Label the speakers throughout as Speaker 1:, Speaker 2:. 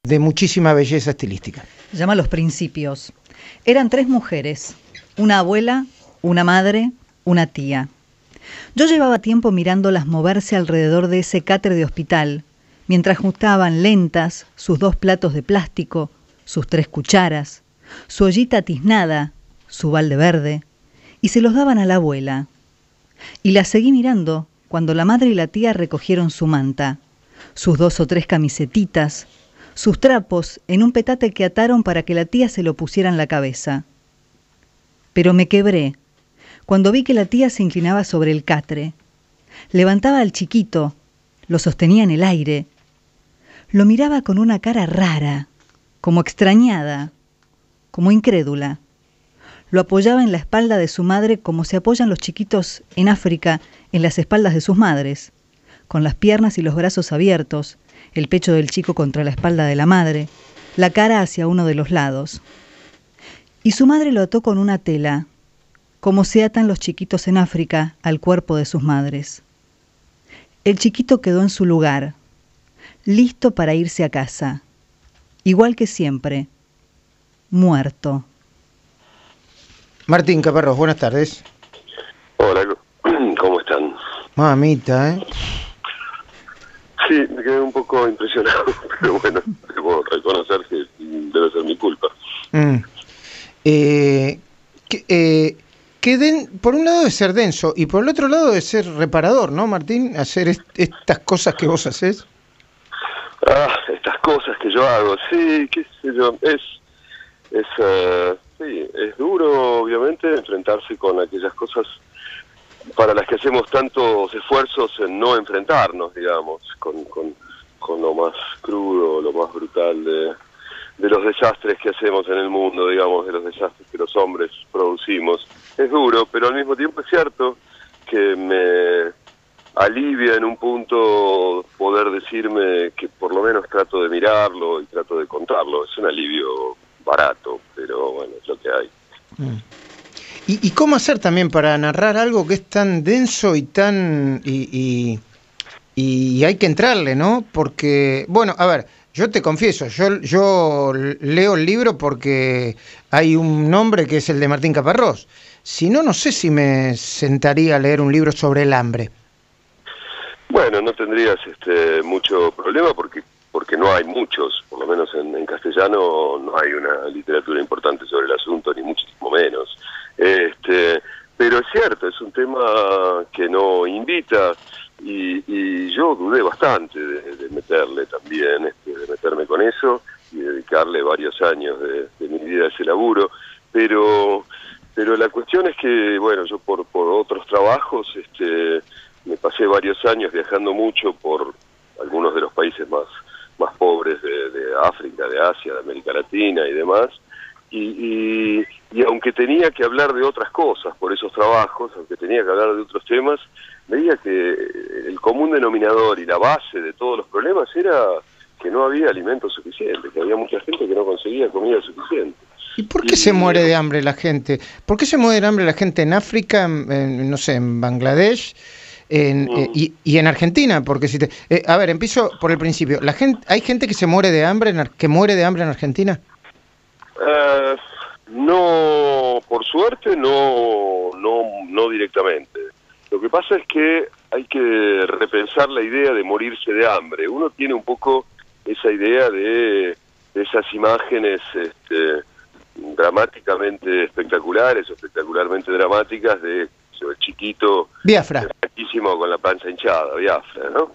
Speaker 1: de muchísima belleza estilística.
Speaker 2: Se llama Los Principios. Eran 3 mujeres, una abuela, una madre, una tía. Yo llevaba tiempo mirándolas moverse alrededor de ese catre de hospital, mientras juntaban lentas sus 2 platos de plástico, sus 3 cucharas, su ollita tiznada, su balde verde, y se los daban a la abuela. Y las seguí mirando cuando la madre y la tía recogieron su manta, sus 2 o 3 camisetitas, sus trapos en un petate que ataron para que la tía se lo pusiera en la cabeza. Pero me quebré cuando vi que la tía se inclinaba sobre el catre, levantaba al chiquito, lo sostenía en el aire, lo miraba con una cara rara, como extrañada, como incrédula. Lo apoyaba en la espalda de su madre como se apoyan los chiquitos en África en las espaldas de sus madres, con las piernas y los brazos abiertos, el pecho del chico contra la espalda de la madre, la cara hacia uno de los lados. Y su madre lo ató con una tela, como se atan los chiquitos en África al cuerpo de sus madres. El chiquito quedó en su lugar, listo para irse a casa, igual que siempre, muerto.
Speaker 1: Martín Caparrós, buenas tardes.
Speaker 3: Hola, ¿cómo están?
Speaker 1: Mamita, ¿eh?
Speaker 3: Sí, me quedé un poco impresionado, pero bueno, debo reconocer que debe ser mi culpa.
Speaker 1: Por un lado de ser denso y por el otro lado de ser reparador, ¿no, Martín? Hacer estas cosas que vos haces.
Speaker 3: Estas cosas que yo hago, sí, qué sé yo, sí, es duro, obviamente, enfrentarse con aquellas cosas para las que hacemos tantos esfuerzos en no enfrentarnos, digamos, con lo más crudo, lo más brutal de los desastres que hacemos en el mundo, digamos, de los desastres que los hombres producimos. Es duro, pero al mismo tiempo es cierto que me alivia en un punto poder decirme que por lo menos trato de mirarlo y trato de contarlo. Es un alivio barato, pero bueno, es lo que hay.
Speaker 1: ¿Y cómo hacer también para narrar algo que es tan denso y tan... y hay que entrarle, ¿no? Porque, bueno, a ver, yo te confieso, yo leo el libro porque hay un nombre que es el de Martín Caparrós. Si no, no sé si me sentaría a leer un libro sobre el hambre.
Speaker 3: Bueno, no tendrías mucho problema porque no hay muchos, por lo menos en castellano no hay una literatura importante sobre el asunto, ni muchísimo menos. Pero es cierto, es un tema que no invita y yo dudé bastante de meterle también, de meterme con eso y dedicarle varios años de mi vida a ese laburo, pero la cuestión es que, bueno, yo por otros trabajos me pasé varios años viajando mucho por algunos de los países más pobres de África, de Asia, de América Latina y demás, y aunque tenía que hablar de otras cosas por esos trabajos, aunque tenía que hablar de otros temas, veía que el común denominador y la base de todos los problemas era que no había alimento suficiente, que había mucha gente que no conseguía comida suficiente.
Speaker 1: ¿Y por qué se muere de hambre la gente? ¿Por qué se muere de hambre la gente en África, no sé, en Bangladesh y en Argentina? Porque si a ver, empiezo por el principio. ¿Hay gente que se muere de hambre en Argentina?
Speaker 3: No, por suerte no directamente. Lo que pasa es que hay que repensar la idea de morirse de hambre. Uno tiene un poco esa idea de esas imágenes dramáticamente espectaculares o espectacularmente dramáticas de el chiquito
Speaker 1: Biafra,
Speaker 3: con la panza hinchada, Biafra, ¿no?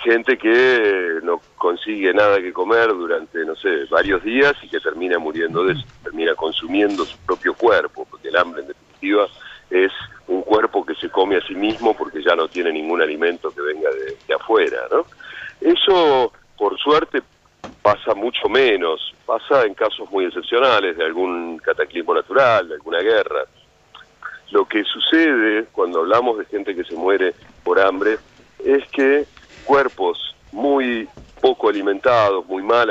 Speaker 3: Gente que no consigue nada que comer durante, no sé, varios días y que termina muriendo de eso, termina consumiendo su propio cuerpo, porque el hambre en definitiva es un cuerpo que se come a sí mismo porque ya no tiene ningún alimento que venga de afuera, ¿no? Eso, por suerte, pasa mucho menos, pasa en casos muy excepcionales de algún cataclismo natural, de alguna guerra. Lo que sucede cuando hablamos de gente que se muere por hambre es que cuerpos muy poco alimentados, muy mal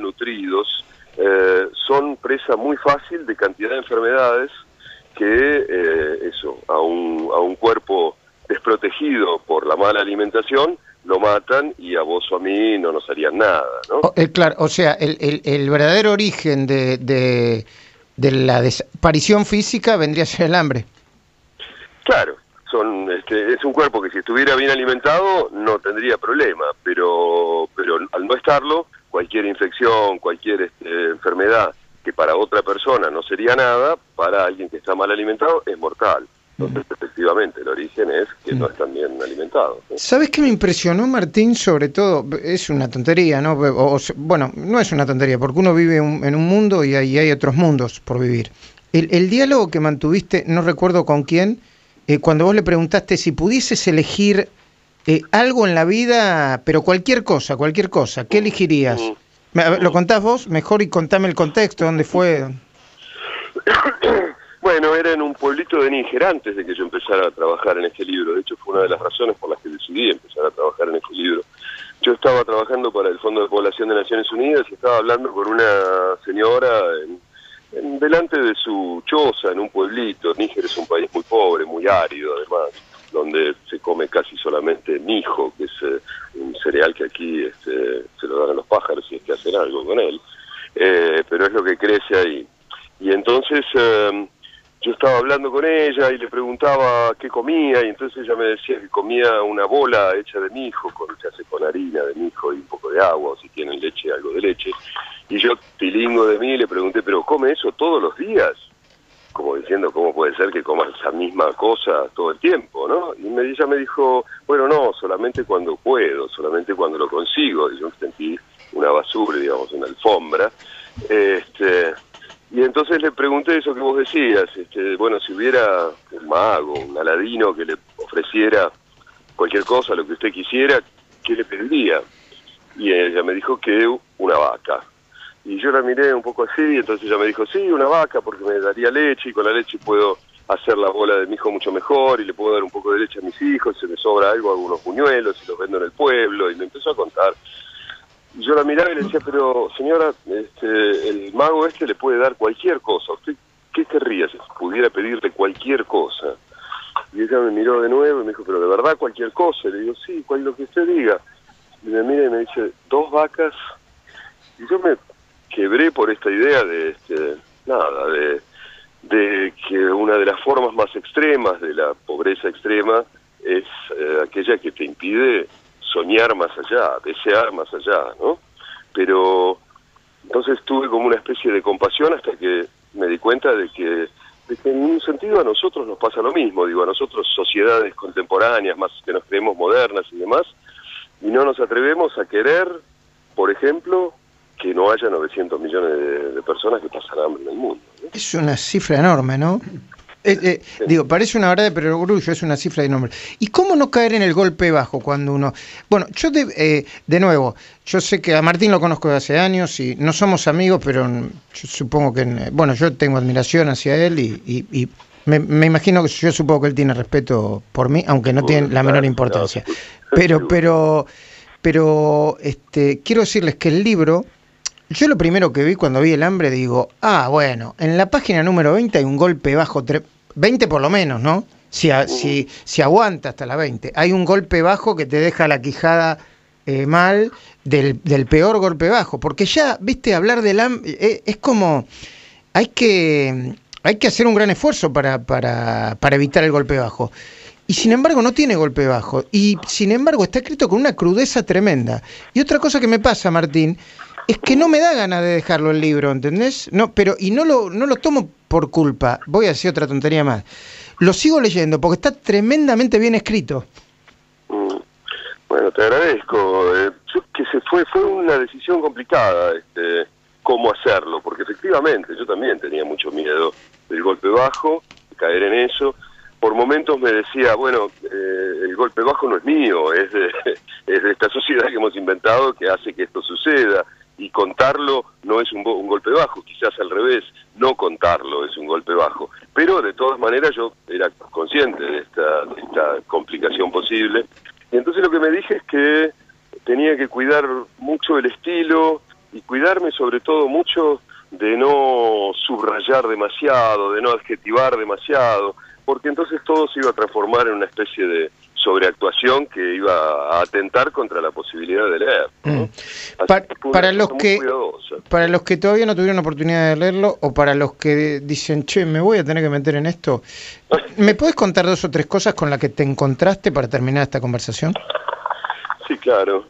Speaker 3: nutridos, son presa muy fácil de cantidad de enfermedades que a un cuerpo desprotegido por la mala alimentación lo matan y a vos o a mí no nos harían nada, ¿no?
Speaker 1: Claro, o sea, el verdadero origen de la desaparición física vendría a ser el hambre.
Speaker 3: Claro, es un cuerpo que si estuviera bien alimentado no tendría problema, pero al no estarlo, cualquier infección, cualquier enfermedad que para otra persona no sería nada, para alguien que está mal alimentado es mortal. Entonces, efectivamente, el origen es que no están bien alimentados, ¿sí?
Speaker 1: ¿Sabes qué me impresionó, Martín? Sobre todo, es una tontería, ¿no? Bueno, no es una tontería, porque uno vive en un mundo y hay otros mundos por vivir. El diálogo que mantuviste, no recuerdo con quién, cuando vos le preguntaste si pudieses elegir algo en la vida, pero cualquier cosa, ¿qué elegirías? ¿Lo contás vos mejor y contame el contexto, dónde fue?
Speaker 3: Bueno, era en un pueblito de Níger antes de que yo empezara a trabajar en este libro. De hecho, fue una de las razones por las que decidí empezar a trabajar en este libro. Yo estaba trabajando para el Fondo de Población de Naciones Unidas y estaba hablando con una señora delante de su choza en un pueblito. Níger es un país muy pobre, muy árido además, donde se come casi solamente mijo, que es un cereal que aquí se lo dan a los pájaros y es que hacen algo con él, pero es lo que crece ahí. Y entonces yo estaba hablando con ella y le preguntaba qué comía, y entonces ella me decía que comía una bola hecha de mijo, se hace con harina de mijo y un poco de agua, o si tienen leche, algo de leche. Y yo, tilingo de mí, le pregunté, ¿pero come eso todos los días? Como diciendo, ¿cómo puede ser que comas esa misma cosa todo el tiempo, no? Y ella me dijo, bueno, no, solamente cuando puedo, solamente cuando lo consigo. Y yo sentí una basura, digamos, una alfombra. Y entonces le pregunté eso que vos decías, bueno, si hubiera un mago, un aladino que le ofreciera cualquier cosa, lo que usted quisiera, ¿qué le pediría? Y ella me dijo que una vaca. Y yo la miré un poco así, y entonces ella me dijo, sí, una vaca, porque me daría leche, y con la leche puedo hacer la bola de mi hijo mucho mejor, y le puedo dar un poco de leche a mis hijos, si me sobra algo, hago unos buñuelos, y los vendo en el pueblo, y me empezó a contar. Y yo la miraba y le decía, pero señora, el mago le puede dar cualquier cosa. ¿Usted qué querría si pudiera pedirle cualquier cosa? Y ella me miró de nuevo y me dijo, pero de verdad cualquier cosa. Y le digo, sí, lo que usted diga. Y me mira y me dice, 2 vacas. Y yo me quebré por esta idea de que una de las formas más extremas de la pobreza extrema es aquella que te impide soñar más allá, desear más allá, ¿no? Pero entonces tuve como una especie de compasión hasta que me di cuenta de que en un sentido a nosotros nos pasa lo mismo, digo, a nosotros sociedades contemporáneas, más que nos creemos modernas y demás, y no nos atrevemos a querer, por ejemplo, que no haya 900 millones de personas que pasan hambre en el mundo, ¿no?
Speaker 1: Es una cifra enorme, ¿no? Digo, parece una verdad de perogrullo, es una cifra enorme. ¿Y cómo no caer en el golpe bajo cuando uno... Bueno, yo de nuevo, yo sé que a Martín lo conozco de hace años y no somos amigos, pero yo supongo que... Bueno, yo tengo admiración hacia él y me imagino que yo supongo que él tiene respeto por mí, aunque no tiene la menor importancia. Pero quiero decirles que el libro... Yo lo primero que vi cuando vi El hambre, digo, bueno, en la página número 20 hay un golpe bajo, 20 por lo menos, ¿no? Si aguanta hasta la 20. Hay un golpe bajo que te deja la quijada mal, del peor golpe bajo. Porque ya, viste, hablar del hambre, es como, hay que hacer un gran esfuerzo para evitar el golpe bajo. Y sin embargo no tiene golpe bajo. Y sin embargo está escrito con una crudeza tremenda. Y otra cosa que me pasa, Martín, es que no me da ganas de dejarlo el libro, ¿entendés? No, y no lo tomo por culpa. Voy a decir otra tontería más. Lo sigo leyendo porque está tremendamente bien escrito.
Speaker 3: Bueno, te agradezco. Fue una decisión complicada, cómo hacerlo, porque efectivamente yo también tenía mucho miedo del golpe bajo, de caer en eso. Por momentos me decía, bueno, el golpe bajo no es mío, es de esta sociedad que hemos inventado que hace que esto suceda. Y contarlo no es un golpe bajo, quizás al revés, no contarlo es un golpe bajo. Pero de todas maneras yo era consciente de esta complicación posible. Y entonces lo que me dije es que tenía que cuidar mucho el estilo y cuidarme sobre todo mucho de no subrayar demasiado, de no adjetivar demasiado, porque entonces todo se iba a transformar en una especie de sobreactuación que iba a atentar contra la posibilidad de leer, ¿no?
Speaker 1: Para los que todavía no tuvieron oportunidad de leerlo, o para los que dicen, che, me voy a tener que meter en esto, ¿me puedes contar 2 o 3 cosas con las que te encontraste para terminar esta conversación?
Speaker 3: Sí, claro.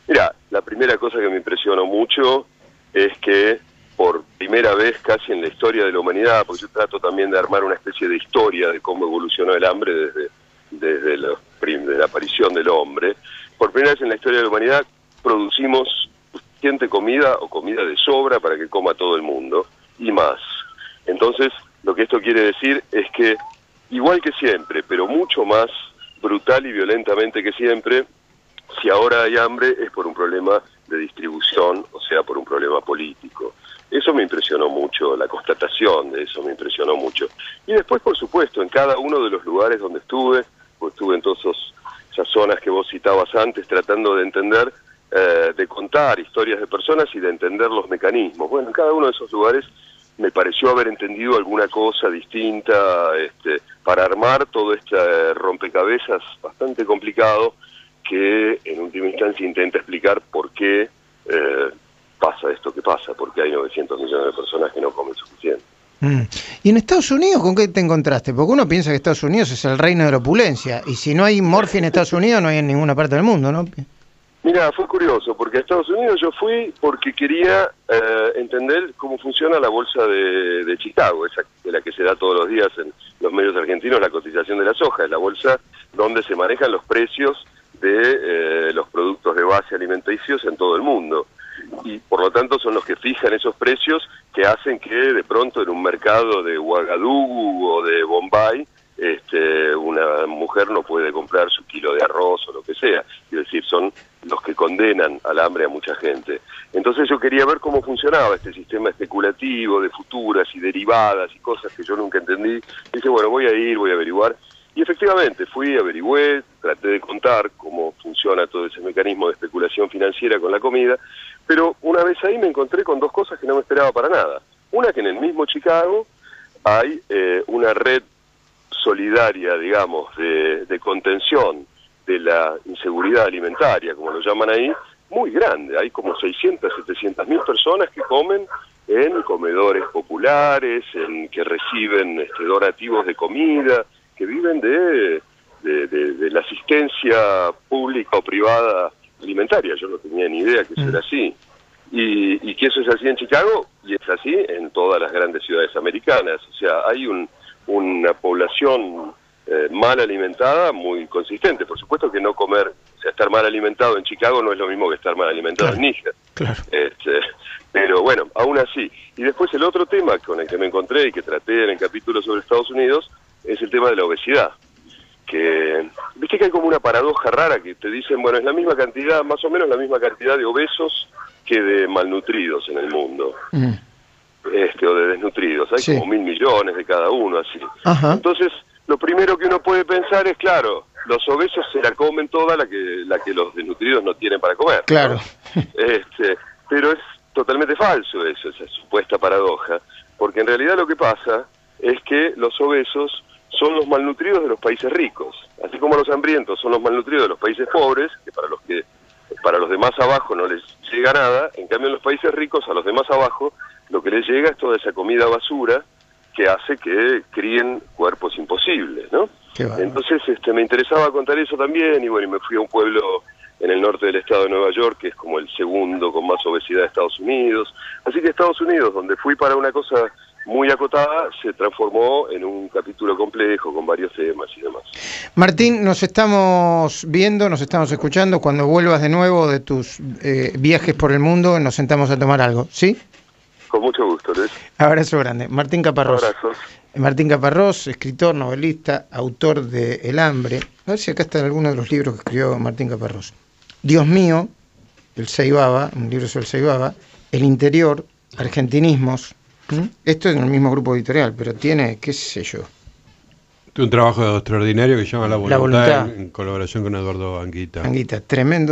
Speaker 3: Mira, la primera cosa que me impresionó mucho es que por primera vez casi en la historia de la humanidad, porque yo trato también de armar una especie de historia de cómo evolucionó el hambre desde la aparición del hombre, por primera vez en la historia de la humanidad producimos suficiente comida o comida de sobra para que coma todo el mundo y más. Entonces, lo que esto quiere decir es que, igual que siempre, pero mucho más brutal y violentamente que siempre, si ahora hay hambre es por un problema de distribución, o sea, por un problema político. Eso me impresionó mucho, la constatación de eso me impresionó mucho. Y después, por supuesto, en cada uno de los lugares donde estuve, pues estuve en todas esas zonas que vos citabas antes, tratando de entender, de contar historias de personas y de entender los mecanismos. Bueno, en cada uno de esos lugares me pareció haber entendido alguna cosa distinta para armar todo este rompecabezas bastante complicado que en última instancia intenta explicar por qué pasa esto que pasa, porque hay 900 millones de personas que no comen suficiente.
Speaker 1: ¿Y en Estados Unidos con qué te encontraste? Porque uno piensa que Estados Unidos es el reino de la opulencia, y si no hay morfina en Estados Unidos no hay en ninguna parte del mundo, ¿no?
Speaker 3: Mira, fue curioso, porque a Estados Unidos yo fui porque quería entender cómo funciona la bolsa de Chicago, esa de la que se da todos los días en los medios argentinos, la cotización de la soja, es la bolsa donde se manejan los precios de los productos de base alimenticios en todo el mundo. Y por lo tanto son los que fijan esos precios que hacen que de pronto en un mercado de Ouagadougou o de Bombay una mujer no puede comprar su kilo de arroz o lo que sea. Es decir, son los que condenan al hambre a mucha gente. Entonces yo quería ver cómo funcionaba este sistema especulativo de futuras y derivadas y cosas que yo nunca entendí. Y dije, bueno, voy a averiguar. Y efectivamente fui, averigüé, traté de contar cómo funciona todo ese mecanismo de especulación financiera con la comida, pero una vez ahí me encontré con 2 cosas que no me esperaba para nada. Una, que en el mismo Chicago hay una red solidaria, digamos, de contención de la inseguridad alimentaria, como lo llaman ahí, muy grande. Hay como 600, 700 mil personas que comen en comedores populares, que reciben donativos de comida, que viven de la asistencia pública o privada alimentaria. Yo no tenía ni idea que eso era así. Y que eso es así en Chicago, y es así en todas las grandes ciudades americanas. O sea, hay una población mal alimentada muy consistente. Por supuesto que no comer, o sea, estar mal alimentado en Chicago no es lo mismo que estar mal alimentado en Níger. Claro. Pero bueno, aún así. Y después el otro tema con el que me encontré y que traté en el capítulo sobre Estados Unidos es el tema de la obesidad. Que viste que hay como una paradoja rara que te dicen, bueno, es la misma cantidad, más o menos la misma cantidad de obesos que de malnutridos en el mundo. O de desnutridos. Hay como 1.000 millones de cada uno, así. Ajá. Entonces, lo primero que uno puede pensar es, claro, los obesos se la comen toda la que los desnutridos no tienen para comer. Claro. ¿No? Pero es totalmente falso eso, esa supuesta paradoja, porque en realidad lo que pasa es que los obesos son los malnutridos de los países ricos, así como los hambrientos son los malnutridos de los países pobres, que para los de más abajo no les llega nada. En cambio en los países ricos, a los de más abajo, lo que les llega es toda esa comida basura que hace que críen cuerpos imposibles, ¿no? Entonces me interesaba contar eso también, y bueno, y me fui a un pueblo en el norte del estado de Nueva York, que es como el segundo con más obesidad de Estados Unidos. Así que Estados Unidos, donde fui para una cosa muy acotada, se transformó en un capítulo complejo con varios temas y demás.
Speaker 1: Martín, nos estamos viendo, nos estamos escuchando. Cuando vuelvas de nuevo de tus viajes por el mundo, nos sentamos a tomar algo, ¿sí?
Speaker 3: Con mucho gusto, Luis.
Speaker 1: Abrazo grande. Martín Caparrós.
Speaker 3: Abrazos.
Speaker 1: Martín Caparrós, escritor, novelista, autor de El hambre. A ver si acá están algunos de los libros que escribió Martín Caparrós. Dios mío, El Ceibaba, un libro sobre el Ceibaba. El interior, Argentinismos. Esto es en el mismo grupo editorial, pero tiene, qué sé yo.
Speaker 4: Un trabajo extraordinario que se llama La Voluntad. En colaboración con Eduardo Anguita.
Speaker 1: Anguita, tremendo.